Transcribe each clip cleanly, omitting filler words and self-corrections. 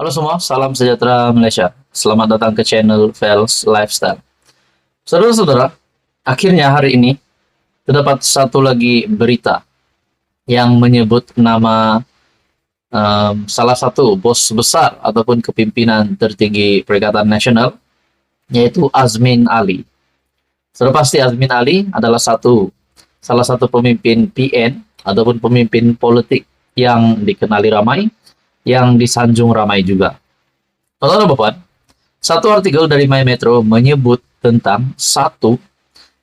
Halo semua, salam sejahtera Malaysia. Selamat datang ke channel Vels Lifestyle. Saudara-saudara, akhirnya hari ini terdapat satu lagi berita yang menyebut nama salah satu bos besar ataupun kepimpinan tertinggi Perikatan Nasional, yaitu Azmin Ali. Sudah pasti Azmin Ali adalah salah satu pemimpin PN ataupun pemimpin politik yang dikenali ramai, yang disanjung ramai juga. Teman-teman, satu artikel dari My Metro menyebut tentang satu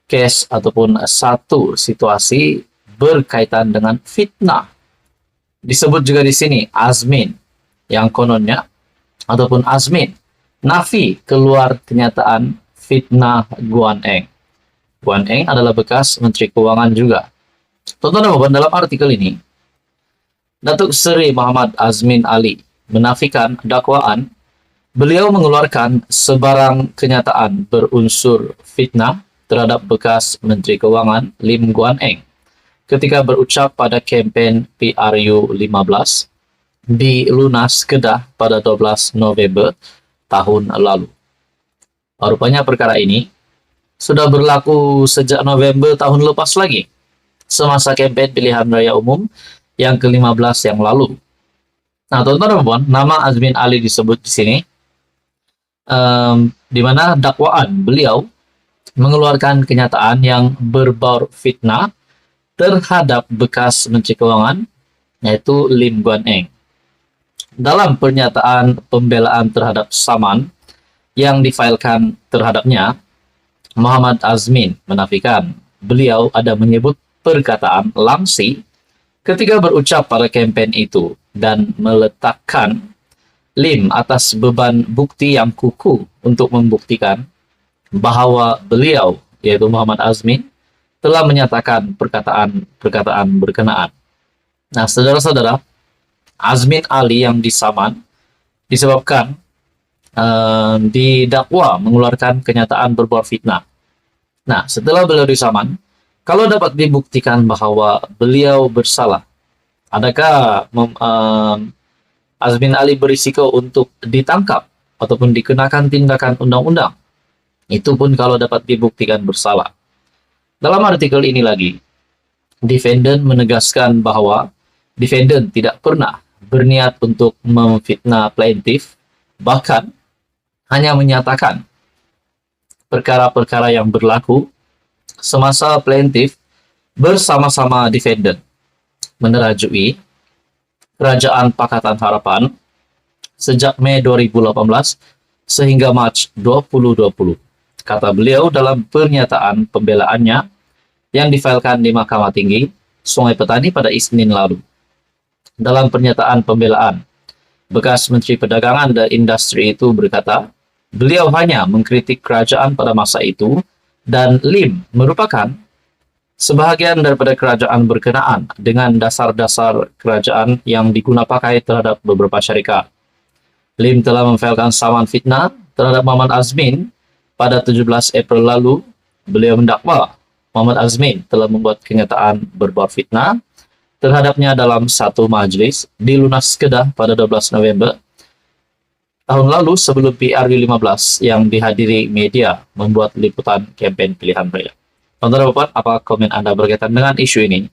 case ataupun satu situasi berkaitan dengan fitnah. Disebut juga di sini Azmin, yang kononnya ataupun Azmin nafi keluar kenyataan fitnah Guan Eng. Guan Eng adalah bekas Menteri Keuangan juga. Teman-teman, dalam artikel ini Datuk Seri Muhammad Azmin Ali menafikan dakwaan beliau mengeluarkan sebarang kenyataan berunsur fitnah terhadap bekas Menteri Keuangan Lim Guan Eng ketika berucap pada kempen PRU 15 di Lunas Kedah pada 12 November tahun lalu. Rupanya perkara ini sudah berlaku sejak November tahun lepas lagi, semasa kempen pilihan raya umum yang ke-15 yang lalu. Nah, teman-teman, nama Azmin Ali disebut di sini, di mana dakwaan beliau mengeluarkan kenyataan yang berbau fitnah terhadap bekas Menteri Keuangan, yaitu Lim Guan Eng. Dalam pernyataan pembelaan terhadap saman yang difailkan terhadapnya, Muhammad Azmin menafikan beliau ada menyebut perkataan langsi ketika berucap pada kempen itu dan meletakkan Lim atas beban bukti yang kukuh untuk membuktikan bahwa beliau, yaitu Muhammad Azmin, telah menyatakan perkataan berkenaan. Nah, saudara-saudara, Azmin Ali yang disaman disebabkan didakwa mengeluarkan kenyataan berbau fitnah. Nah, setelah beliau disaman, kalau dapat dibuktikan bahwa beliau bersalah, adakah Azmin Ali berisiko untuk ditangkap ataupun dikenakan tindakan undang-undang? Itu pun kalau dapat dibuktikan bersalah. Dalam artikel ini lagi, defendant menegaskan bahwa defendant tidak pernah berniat untuk memfitnah plaintiff, bahkan hanya menyatakan perkara-perkara yang berlaku semasa plaintiff bersama-sama defendant menerajui Kerajaan Pakatan Harapan sejak Mei 2018 sehingga Mac 2020. Kata beliau dalam pernyataan pembelaannya yang difailkan di Mahkamah Tinggi Sungai Petani pada Isnin lalu. Dalam pernyataan pembelaan, bekas Menteri Perdagangan dan Industri itu berkata, beliau hanya mengkritik kerajaan pada masa itu dan Lim merupakan sebahagian daripada kerajaan berkenaan dengan dasar-dasar kerajaan yang digunakan pakai terhadap beberapa syarikat. Lim telah memfailkan saman fitnah terhadap Muhammad Azmin pada 17 April lalu. Beliau mendakwa Muhammad Azmin telah membuat kenyataan berbau fitnah terhadapnya dalam satu majlis di Lunas Kedah pada 12 November tahun lalu sebelum PRU 15 yang dihadiri media membuat liputan kempen pilihan raya. Teman-teman, apa komen Anda berkaitan dengan isu ini?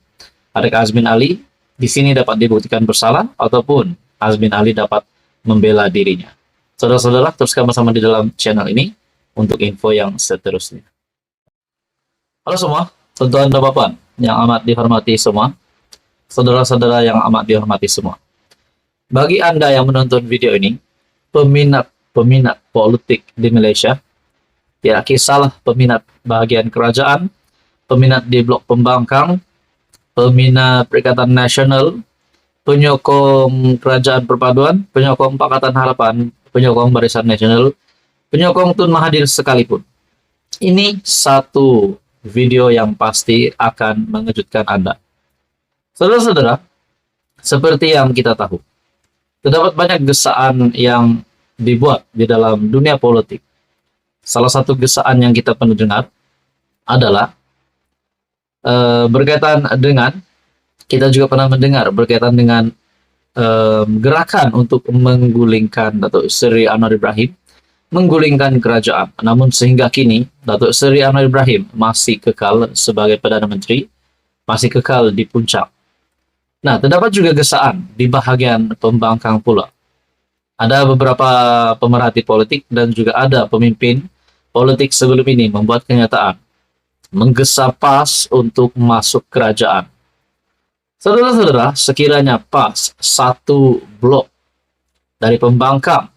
Adakah Azmin Ali di sini dapat dibuktikan bersalah ataupun Azmin Ali dapat membela dirinya? Saudara-saudara, teruskan bersama di dalam channel ini untuk info yang seterusnya. Halo semua, tuan-tuan dan bapak yang amat dihormati semua, saudara-saudara yang amat dihormati semua. Bagi Anda yang menonton video ini, peminat politik di Malaysia, tidak kisahlah peminat bahagian kerajaan, peminat di Blok Pembangkang, peminat Perikatan Nasional, penyokong Kerajaan Perpaduan, penyokong Pakatan Harapan, penyokong Barisan Nasional, penyokong Tun Mahathir sekalipun. Ini satu video yang pasti akan mengejutkan Anda. Saudara-saudara, seperti yang kita tahu, terdapat banyak gesaan yang dibuat di dalam dunia politik. Salah satu gesaan yang kita pernah dengar adalah berkaitan dengan, kita juga pernah mendengar berkaitan dengan gerakan untuk menggulingkan Datuk Seri Anwar Ibrahim, menggulingkan kerajaan. Namun sehingga kini Datuk Seri Anwar Ibrahim masih kekal sebagai Perdana Menteri, masih kekal di puncak. Nah, terdapat juga gesaan di bahagian pembangkang pula. Ada beberapa pemerhati politik dan juga ada pemimpin politik sebelum ini membuat kenyataan menggesa PAS untuk masuk kerajaan. Saudara-saudara, sekiranya PAS satu blok dari pembangkang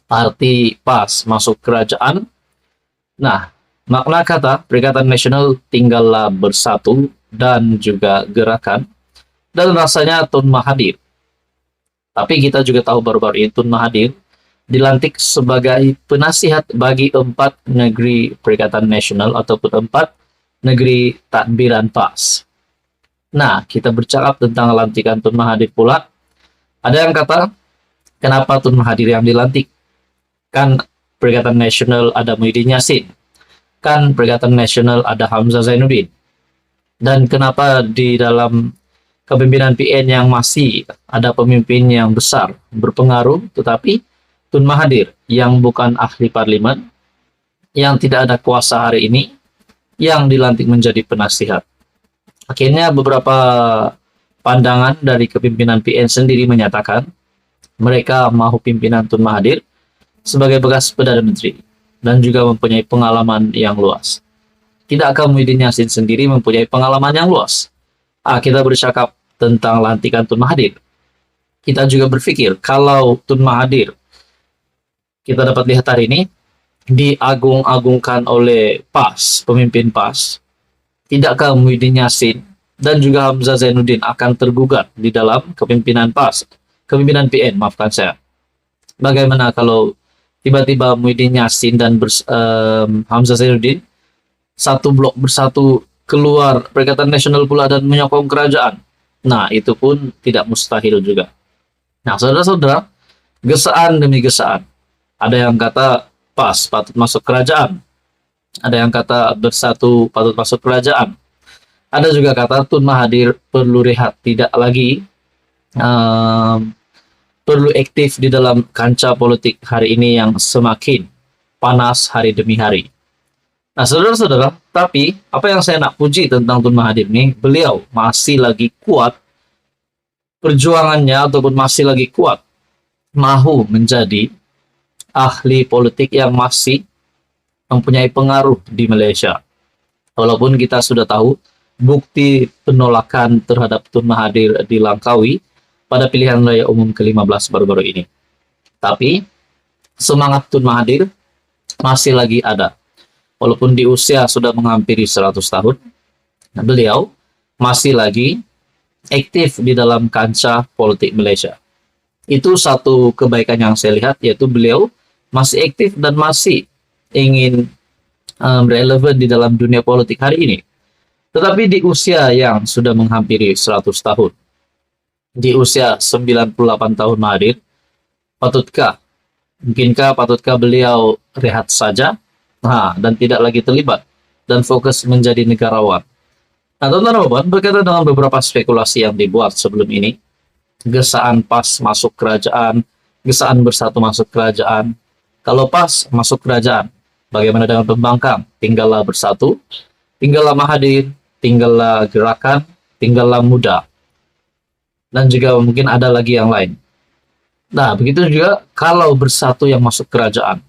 arti PAS masuk kerajaan, nah, makna kata Perikatan Nasional tinggallah bersatu dan juga gerakan, dan rasanya Tun Mahathir. Tapi kita juga tahu baru-baru ini Tun Mahathir dilantik sebagai penasihat bagi 4 negeri Perikatan Nasional ataupun 4 negeri tadbiran PAS. Nah, kita bercakap tentang lantikan Tun Mahathir pula. Ada yang kata, kenapa Tun Mahathir yang dilantik? Kan Perikatan Nasional ada Muhyiddin Yassin. Kan Perikatan Nasional ada Hamzah Zainuddin. Dan kenapa di dalam kepemimpinan PN yang masih ada pemimpin yang besar, berpengaruh, tetapi Tun Mahathir yang bukan ahli parlimen, yang tidak ada kuasa hari ini, yang dilantik menjadi penasihat. Akhirnya beberapa pandangan dari kepimpinan PN sendiri menyatakan mereka mahu pimpinan Tun Mahathir sebagai bekas Perdana Menteri dan juga mempunyai pengalaman yang luas. Tidakkah Muhyiddin Yassin sendiri mempunyai pengalaman yang luas? Kita bercakap tentang lantikan Tun Mahathir. Kita juga berpikir kalau Tun Mahathir kita dapat lihat hari ini diagung-agungkan oleh PAS, pemimpin PAS, tidakkah Muhyiddin Yassin dan juga Hamzah Zainuddin akan tergugat di dalam kepimpinan PAS, kepimpinan PN, maafkan saya. Bagaimana kalau tiba-tiba Muhyiddin Yassin dan Hamzah Zainuddin satu blok bersatu keluar Perikatan Nasional pula dan menyokong kerajaan? Nah, itu pun tidak mustahil juga. Nah, saudara-saudara, gesaan demi gesaan. Ada yang kata PAS patut masuk kerajaan. Ada yang kata bersatu patut masuk kerajaan. Ada juga kata Tun Mahathir perlu rehat, tidak lagi perlu aktif di dalam kancah politik hari ini yang semakin panas hari demi hari. Nah, saudara-saudara, tapi apa yang saya nak puji tentang Tun Mahathir ini, beliau masih lagi kuat perjuangannya ataupun masih lagi kuat mahu menjadi ahli politik yang masih mempunyai pengaruh di Malaysia. Walaupun kita sudah tahu bukti penolakan terhadap Tun Mahathir di Langkawi pada pilihan raya umum ke-15 baru-baru ini. Tapi semangat Tun Mahathir masih lagi ada. Walaupun di usia sudah menghampiri 100 tahun, beliau masih lagi aktif di dalam kancah politik Malaysia. Itu satu kebaikan yang saya lihat, yaitu beliau masih aktif dan masih ingin relevan di dalam dunia politik hari ini. Tetapi di usia yang sudah menghampiri 100 tahun, di usia 98 tahun Mahathir, patutkah beliau rehat saja? Dan tidak lagi terlibat dan fokus menjadi negarawan. Nah, teman-teman, berkaitan dengan beberapa spekulasi yang dibuat sebelum ini, gesaan PAS masuk kerajaan, gesaan bersatu masuk kerajaan. Kalau PAS masuk kerajaan, bagaimana dengan pembangkang? Tinggallah bersatu, tinggallah Mahathir, tinggallah gerakan, tinggallah muda. Dan juga mungkin ada lagi yang lain. Nah, begitu juga kalau bersatu yang masuk kerajaan.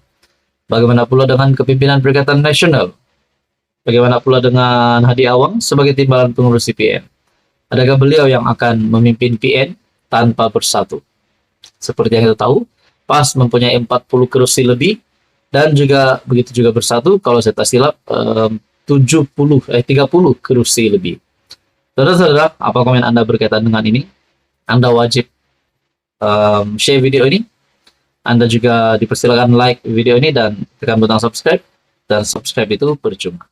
Bagaimana pula dengan kepimpinan Perikatan Nasional? Bagaimana pula dengan Hadi Awang sebagai timbalan pengurus PN? Adakah beliau yang akan memimpin PN tanpa bersatu? Seperti yang kita tahu, PAS mempunyai 40 kursi lebih dan juga begitu juga bersatu, kalau saya tak silap 30 kursi lebih. Saudara-saudara, apa komen Anda berkaitan dengan ini? Anda wajib share video ini. Anda juga dipersilakan like video ini dan tekan butang subscribe. Dan subscribe itu percuma.